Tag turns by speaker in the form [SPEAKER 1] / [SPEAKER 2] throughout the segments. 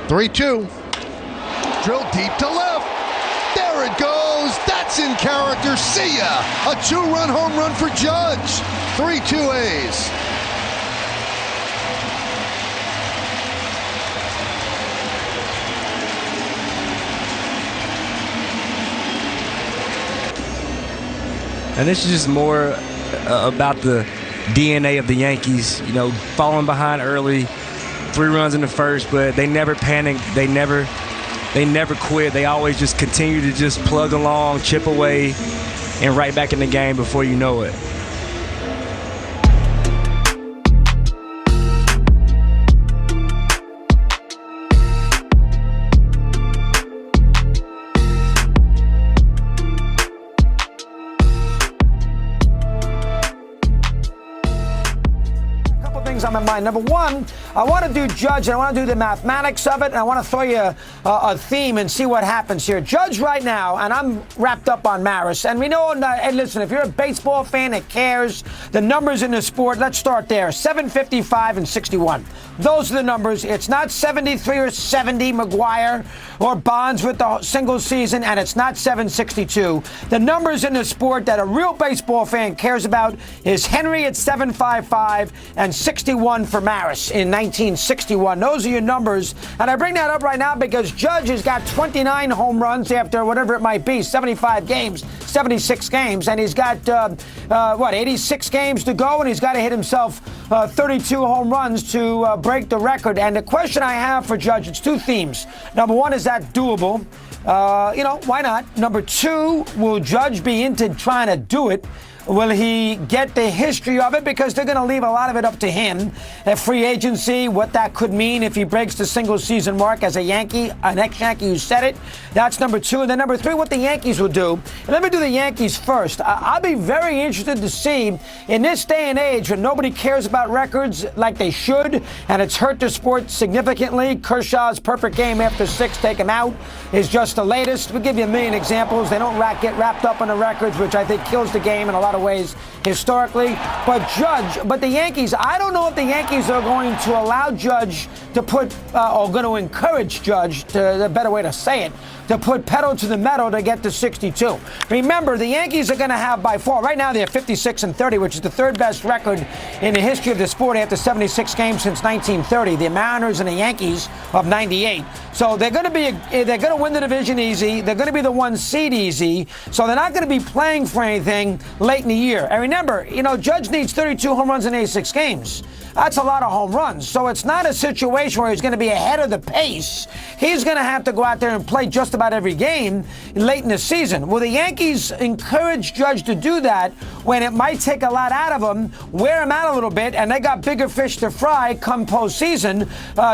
[SPEAKER 1] 3-2. Drilled deep to left. There it goes. That's in character. See ya. A 2-run home run for Judge. 3-2 A's.
[SPEAKER 2] And this is just more about the DNA of the Yankees, you know, falling behind early, 3 runs in the first, but they never panicked. They never quit. They always just continue to just plug along, chip away, and right back in the game before you know it.
[SPEAKER 3] On my mind. Number one, I want to do Judge, and I want to do the mathematics of it, and I want to throw you a theme and see what happens here. Judge right now, and I'm wrapped up on Maris, and we know, and listen, if you're a baseball fan that cares, the numbers in the sport, let's start there. 755 and 61. Those are the numbers. It's not 73 or 70 McGuire or Bonds with the single season, and it's not 762. The numbers in the sport that a real baseball fan cares about is Henry at 755 and 61 for Maris in 1961. Those are your numbers. And I bring that up right now because Judge has got 29 home runs after whatever it might be, 75 games, 76 games. And he's got, 86 games to go, and he's got to hit himself 32 home runs to break the record. And the question I have for Judge, it's 2 themes. Number one, is that doable? Why not? Number 2, will Judge be into trying to do it? Will he get the history of it? Because they're going to leave a lot of it up to him. At free agency, what that could mean if he breaks the single season mark as a Yankee, an ex-Yankee who said it. That's number 2. And then number 3, what the Yankees will do. And let me do the Yankees first. I'll be very interested to see, in this day and age when nobody cares about records like they should, and it's hurt the sport significantly. Kershaw's perfect game after 6, take him out, is just the latest. We'll give you a million examples. They don't get wrapped up in the records, which I think kills the game in a lot of ways historically. But the Yankees, I don't know if the Yankees are going to allow Judge to put, or going to encourage Judge, the better way to say it, to put pedal to the metal to get to 62. Remember, the Yankees are going to have by far, right now they're 56 and 30, which is the 3rd best record in the history of the sport after 76 games since 1930. The Mariners and the Yankees of 98. So they're going to win the division easy. They're going to be the 1 seed easy. So they're not going to be playing for anything late in the year. And remember, Judge needs 32 home runs in 86 games. That's a lot of home runs. So it's not a situation where he's going to be ahead of the pace. He's going to have to go out there and play just about every game late in the season. Will the Yankees encourage Judge to do that when it might take a lot out of him, wear him out a little bit, and they got bigger fish to fry come postseason,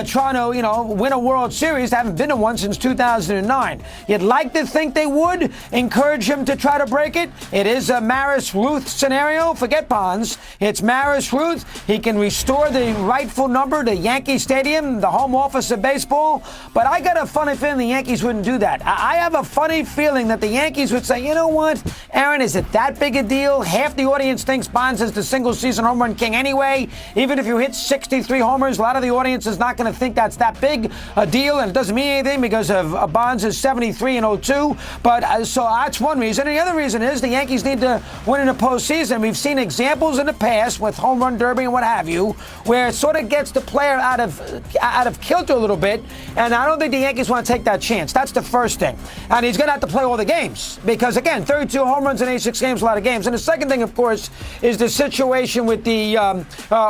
[SPEAKER 3] trying to, win a World Series? They haven't been to one since 2009. You'd like to think they would encourage him to try to break it. It is a Maris-Ruth scenario. Forget Bonds. It's Maris-Ruth. He can restore the rightful number to Yankee Stadium, the home office of baseball. But I got a funny feeling the Yankees wouldn't do that. I have a funny feeling that the Yankees would say, you know what, Aaron, is it that big a deal? Half the audience thinks Bonds is the single season home run king anyway. Even if you hit 63 homers, a lot of the audience is not going to think that's that big a deal, and it doesn't mean anything because of Bonds is 73 and 02. But so that's one reason. And the other reason is the Yankees need to win in the postseason. We've seen examples in the past with home run derby and what have you, where it sort of gets the player out of kilter a little bit, and I don't think the Yankees want to take that chance. That's the first thing. And he's going to have to play all the games because, again, 32 home runs in 86 games, a lot of games. And the second thing, of course, is the situation with the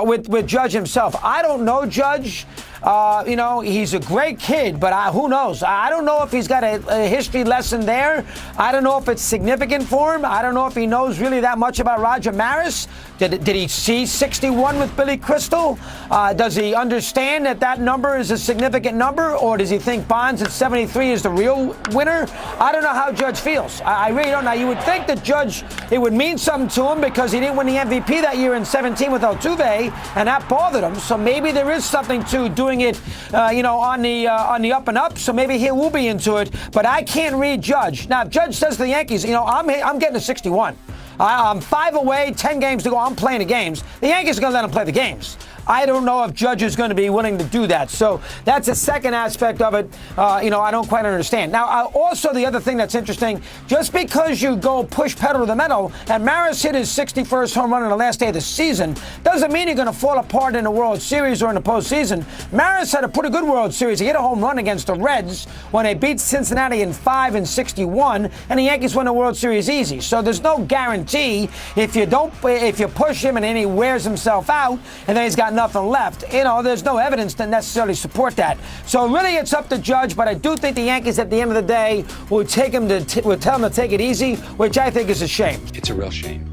[SPEAKER 3] with Judge himself. I don't know Judge. He's a great kid, but who knows? I don't know if he's got a history lesson there. I don't know if it's significant for him. I don't know if he knows really that much about Roger Maris. Did he see 61 with Billy Crystal? Does he understand that number is a significant number, or does he think Bonds at 73 is the real winner? I don't know how Judge feels. I really don't know. You would think that Judge, it would mean something to him because he didn't win the MVP that year in 17 with Altuve, and that bothered him. So maybe there is something to doing it, on the up and up. So maybe he will be into it. But I can't read Judge. Now, if Judge says to the Yankees, I'm getting to 61. I'm 5 away, 10 games to go. I'm playing the games. The Yankees are going to let him play the games. I don't know if Judge is going to be willing to do that. So that's a second aspect of it. I don't quite understand. Now, also the other thing that's interesting, just because you go push pedal to the metal, and Maris hit his 61st home run on the last day of the season, doesn't mean you're going to fall apart in the World Series or in the postseason. Maris had a pretty good World Series. He hit a home run against the Reds when they beat Cincinnati in 5 and 61, and the Yankees won the World Series easy. So there's no guarantee if you push him and then he wears himself out and then he's got nothing left. There's no evidence to necessarily support that. So really it's up to Judge, but I do think the Yankees at the end of the day will tell him to take it easy, which I think is a shame.
[SPEAKER 4] It's a real shame.